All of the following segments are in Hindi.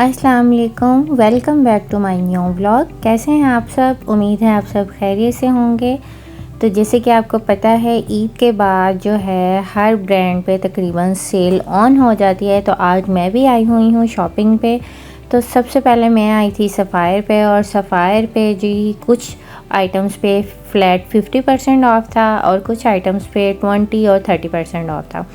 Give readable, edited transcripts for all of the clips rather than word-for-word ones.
अस्सलाम वालेकुम, welcome back to my new vlog. कैसे हैं आप सब? उम्मीद है आप सब खैरियत से होंगे। तो जैसे कि आपको पता है, ईद के बाद जो है हर ब्रांड पे तकरीबन सेल ऑन हो जाती है। तो आज मैं भी आई हुई हूँ शॉपिंग पे। तो सबसे पहले मैं आई थी सफ़ायर पे, और सफ़ायर पे जी कुछ आइटम्स पे फ्लैट 50% ऑफ था और कुछ आइटम्स पे 20 और 30% ऑफ था।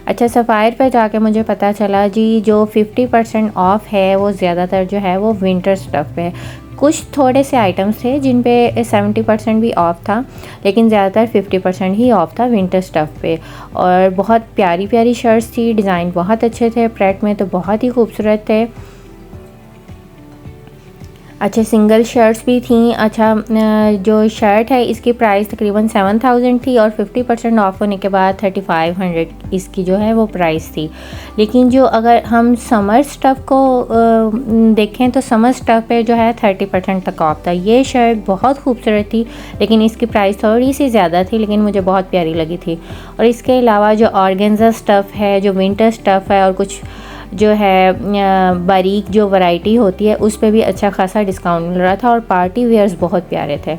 अच्छा, सफ़ायर पे जाके मुझे पता चला जी जो 50% ऑफ़ है वो ज़्यादातर जो है वो विंटर स्टफ़ पे। कुछ थोड़े से आइटम्स थे जिन पे 70% भी ऑफ़ था, लेकिन ज़्यादातर 50% ही ऑफ़ था विंटर स्टफ़ पे। और बहुत प्यारी प्यारी शर्ट्स थी, डिज़ाइन बहुत अच्छे थे, प्रेट में तो बहुत ही खूबसूरत थे। अच्छा, सिंगल शर्ट्स भी थी। अच्छा, जो शर्ट है इसकी प्राइस तकरीबन 7000 थी और 50% ऑफ होने के बाद 3500 इसकी जो है वो प्राइस थी। लेकिन जो अगर हम समर स्टफ़ को देखें तो समर स्टफ़ पे जो है 30% तक ऑफ था। ये शर्ट बहुत खूबसूरत थी, लेकिन इसकी प्राइस थोड़ी सी ज़्यादा थी, लेकिन मुझे बहुत प्यारी लगी थी। और इसके अलावा जो ऑर्गेन्जा स्टफ़ है, जो विंटर स्टफ़ है, और कुछ जो है बारीक जो वैरायटी होती है उस पे भी अच्छा खासा डिस्काउंट मिल रहा था, और पार्टी वेयर्स बहुत प्यारे थे।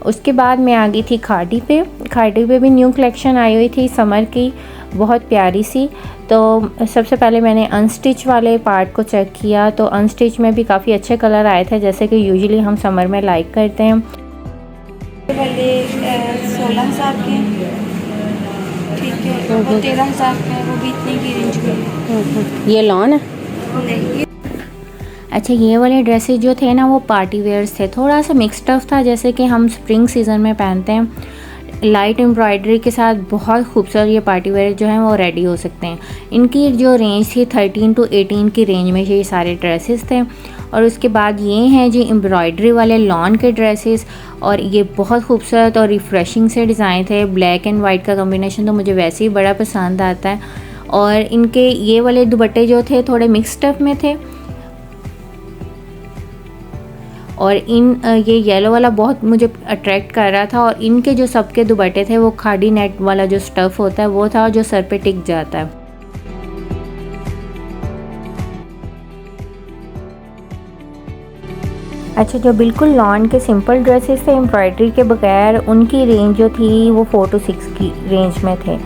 उसके बाद मैं आ गई थी खाड़ी पे। खाड़ी पे भी न्यू कलेक्शन आई हुई थी समर की, बहुत प्यारी सी। तो सबसे पहले मैंने अनस्टिच वाले पार्ट को चेक किया, तो अनस्टिच में भी काफ़ी अच्छे कलर आए थे, जैसे कि यूजुअली हम समर में लाइक करते हैं। वाले 16,000 के, ठीक है, वो 13,000 का है, वो भी इतने की रेंज में। ये लॉन है। नहीं, अच्छा, ये वाले ड्रेसेस जो थे ना वो पार्टी वेयर्स थे, थोड़ा सा मिक्स टफ था, जैसे कि हम स्प्रिंग सीज़न में पहनते हैं। लाइट एम्ब्रॉयडरी के साथ बहुत खूबसूरत ये पार्टी वेयर जो हैं वो रेडी हो सकते हैं। इनकी जो रेंज थी 13 to 18 की रेंज में ये सारे ड्रेसेस थे। और उसके बाद ये हैं जी एम्ब्रॉयडरी वाले लॉन के ड्रेसेस, और ये बहुत खूबसूरत और रिफ़्रेशिंग से डिज़ाइन थे। ब्लैक एंड वाइट का कॉम्बिनेशन तो मुझे वैसे ही बड़ा पसंद आता है। और इनके ये वाले दुपट्टे जो थे थोड़े मिक्स टफ में थे, और ये येलो वाला बहुत मुझे अट्रैक्ट कर रहा था। और इनके जो सबके दुपट्टे थे वो खाड़ी नेट वाला जो स्टफ़ होता है वो था, जो सर पे टिक जाता है। अच्छा, जो बिल्कुल लॉन के सिंपल ड्रेसेस थे एम्ब्रॉयडरी के बगैर, उनकी रेंज जो थी वो 4 to 6 की रेंज में थे।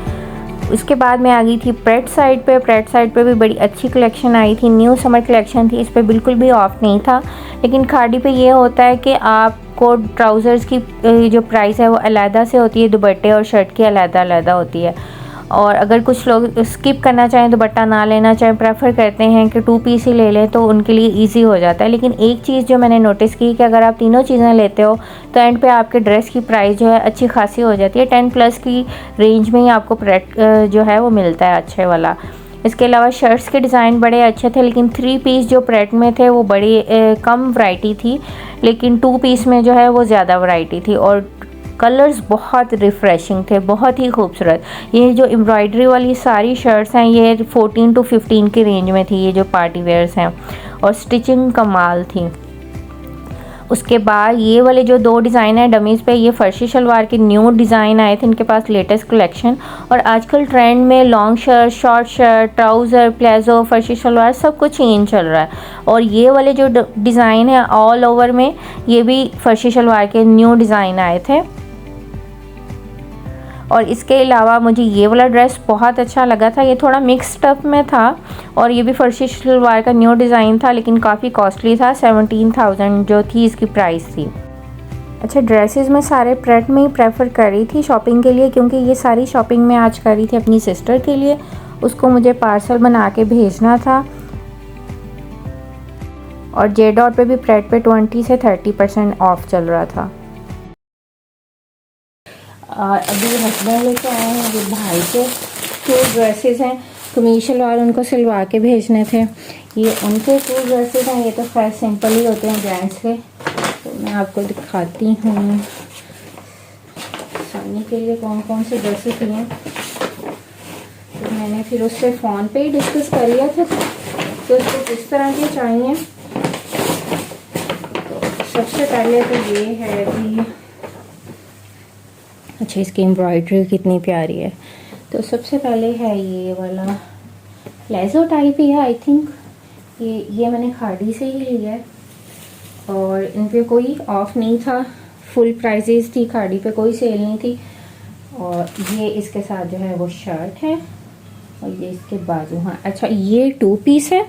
उसके बाद मैं आ गई थी प्रेट साइड पे। प्रेट साइड पे भी बड़ी अच्छी कलेक्शन आई थी, न्यू समर कलेक्शन थी, इस पे बिल्कुल भी ऑफ नहीं था। लेकिन खाड़ी पे ये होता है कि आपको ट्राउज़र्स की जो प्राइस है वो अलग से होती है, दुपट्टे और शर्ट की अलग होती है। और अगर कुछ लोग स्किप करना चाहें, दुपट्टा ना लेना चाहें, प्रेफर करते हैं कि 2 पीस ही ले लें, तो उनके लिए ईजी हो जाता है। लेकिन एक चीज़ जो मैंने नोटिस की कि अगर आप तीनों चीज़ें लेते हो तो एंड पे आपके ड्रेस की प्राइस जो है अच्छी खासी हो जाती है। 10+ की रेंज में ही आपको प्रेट जो है वो मिलता है अच्छे वाला। इसके अलावा शर्ट्स के डिज़ाइन बड़े अच्छे थे, लेकिन 3 पीस जो प्रेट में थे वो बड़ी कम वैरायटी थी, लेकिन 2 पीस में जो है वो ज़्यादा वैरायटी थी। और कलर्स बहुत रिफ़्रेशिंग थे, बहुत ही खूबसूरत। ये जो एम्ब्रॉयडरी वाली सारी शर्ट्स हैं ये 14 to 15 की रेंज में थी, ये जो पार्टी वेयर्स हैं, और स्टिचिंग कमाल थी। उसके बाद ये वाले जो 2 डिज़ाइन है डमीज़ पे, ये फर्शी शलवार के न्यू डिज़ाइन आए थे इनके पास, लेटेस्ट कलेक्शन। और आजकल ट्रेंड में long shirt, short shirt, trouser, palazzo, फर्शी शलवार सब कुछ इन चल रहा है। और ये वाले जो डिज़ाइन है ऑल ओवर में, ये भी फर्शी शलवार के न्यू डिज़ाइन आए थे। और इसके अलावा मुझे ये वाला ड्रेस बहुत अच्छा लगा था, ये थोड़ा मिक्स टफ में था, और ये भी फर्शी शलवार का न्यू डिज़ाइन था, लेकिन काफ़ी कॉस्टली था। 17,000 जो थी इसकी प्राइस थी। अच्छा, ड्रेसेस में सारे प्रेट में ही प्रेफर कर रही थी शॉपिंग के लिए, क्योंकि ये सारी शॉपिंग मैं आज कर रही थी अपनी सिस्टर के लिए, उसको मुझे पार्सल बना के भेजना था। और जे डॉट पे भी प्रेट पे 20 से 30% ऑफ चल रहा था। और अभी हस्बैंड लेके आए हैं अभी भाई के 2 ड्रेसेस हैं, कमीज शलवार उनको सिलवा के भेजने थे। ये उनके 2 ड्रेसेस हैं, ये तो खैर सिंपल ही होते हैं जेंट्स के। तो मैं आपको दिखाती हूँ सानी के लिए कौन कौन से ड्रेसेस लिए। तो मैंने फिर उससे फ़ोन पे ही डिस्कस कर लिया था तो उसको किस तरह के चाहिए। तो सबसे पहले तो ये है जी, अच्छा इसकी एम्ब्रॉयडरी कितनी प्यारी है। तो सबसे पहले है ये वाला प्लेजो टाइप ही है आई थिंक, ये मैंने खाड़ी से ही लिया है और इन पे कोई ऑफ नहीं था, फुल प्राइजेस थी, खाड़ी पे कोई सेल नहीं थी। और ये इसके साथ जो है वो शर्ट है और ये इसके बाजू। हाँ अच्छा, ये 2 पीस है,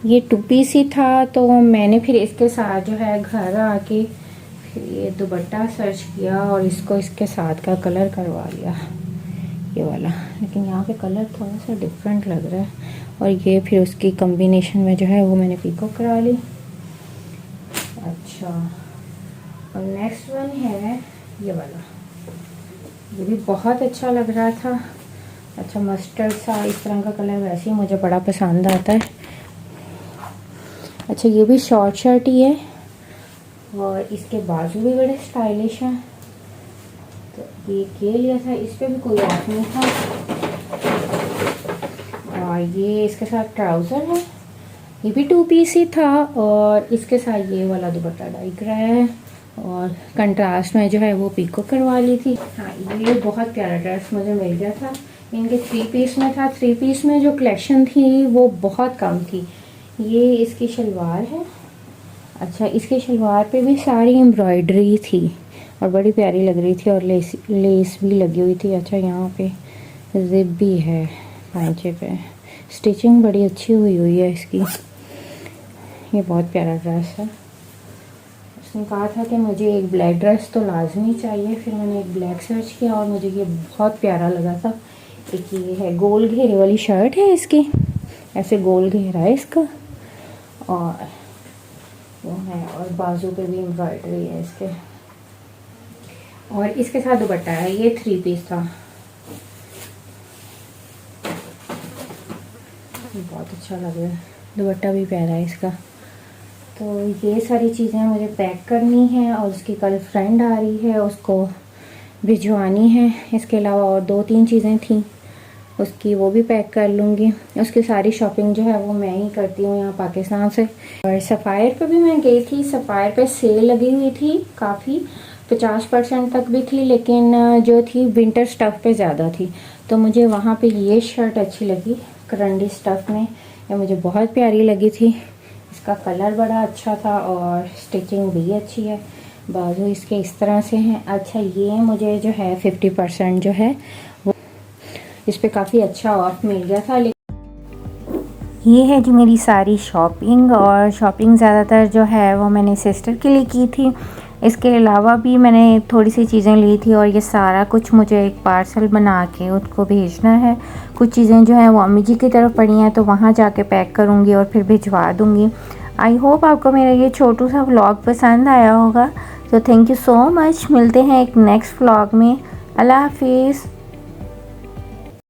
ये 2 पीस ही था। तो मैंने फिर इसके साथ जो है घर आके फिर ये दुपट्टा सर्च किया और इसको इसके साथ का कलर करवा लिया, ये वाला। लेकिन यहाँ पे कलर थोड़ा सा डिफरेंट लग रहा है और ये फिर उसकी कॉम्बिनेशन में जो है वो मैंने पीको करा ली। अच्छा, और नेक्स्ट वन है ये वाला, ये भी बहुत अच्छा लग रहा था। अच्छा, मस्टर्ड सा इस तरह का कलर वैसे ही मुझे बड़ा पसंद आता है। अच्छा, ये भी शॉर्ट शर्ट ही है और इसके बाजू भी बड़े स्टाइलिश हैं। तो ये लिया था, इस पर भी कोई ऑफ नहीं था। और ये इसके साथ ट्राउज़र है, ये भी 2 पीस ही था और इसके साथ ये वाला दुपट्टा डाई कराया है और कंट्रास्ट में जो है वो पीको करवा ली थी। हाँ, ये बहुत प्यारा ड्रेस मुझे मिल गया था। इनके 3 पीस में था, 3 पीस में जो कलेक्शन थी वो बहुत कम थी। ये इसकी शलवार है। अच्छा, इसके शलवार पे भी सारी एम्ब्रॉयडरी थी और बड़ी प्यारी लग रही थी और लेस भी लगी हुई थी। अच्छा, यहाँ पे जिप भी है पांचे पे, स्टिचिंग बड़ी अच्छी हुई है इसकी। ये बहुत प्यारा ड्रेस है। उसने कहा था कि मुझे एक ब्लैक ड्रेस तो लाजमी चाहिए, फिर मैंने एक ब्लैक सर्च किया और मुझे ये बहुत प्यारा लगा था। एक ये है, गोल घेरे वाली शर्ट है इसकी, ऐसे गोल घेरा है इसका और वो है, और बाजू पे भी एम्ब्रॉयडरी है इसके। और इसके साथ दुपट्टा है, ये 3 पीस था। बहुत अच्छा लग रहा है, दुपट्टा भी प्यारा है इसका। तो ये सारी चीज़ें मुझे पैक करनी है और उसकी कल फ्रेंड आ रही है, उसको भिजवानी है। इसके अलावा और 2-3 चीज़ें थी उसकी, वो भी पैक कर लूँगी। उसकी सारी शॉपिंग जो है वो मैं ही करती हूँ यहाँ पाकिस्तान से। और सफ़ायर पे भी मैं गई थी, सफ़ायर पे सेल लगी हुई थी काफ़ी, 50% तक भी थी, लेकिन जो थी विंटर स्टफ़ पे ज़्यादा थी। तो मुझे वहाँ पे ये शर्ट अच्छी लगी करंडी स्टफ़ में, ये मुझे बहुत प्यारी लगी थी। इसका कलर बड़ा अच्छा था और स्टिचिंग भी अच्छी है, बाजू इसके इस तरह से हैं। अच्छा, ये मुझे जो है 50% जो है वो इस पर काफ़ी अच्छा ऑफ मिल गया था। ये है जी मेरी सारी शॉपिंग, और शॉपिंग ज़्यादातर जो है वो मैंने सिस्टर के लिए की थी। इसके अलावा भी मैंने थोड़ी सी चीज़ें ली थी और ये सारा कुछ मुझे एक पार्सल बना के उसको भेजना है। कुछ चीज़ें जो हैं वो अम्मी जी की तरफ पड़ी हैं, तो वहाँ जाके पैक करूँगी और फिर भिजवा दूँगी। आई होप आपको मेरा ये छोटू सा व्लॉग पसंद आया होगा। तो थैंक यू सो मच, मिलते हैं एक नेक्स्ट व्लॉग में। अल्लाह हाफिज़।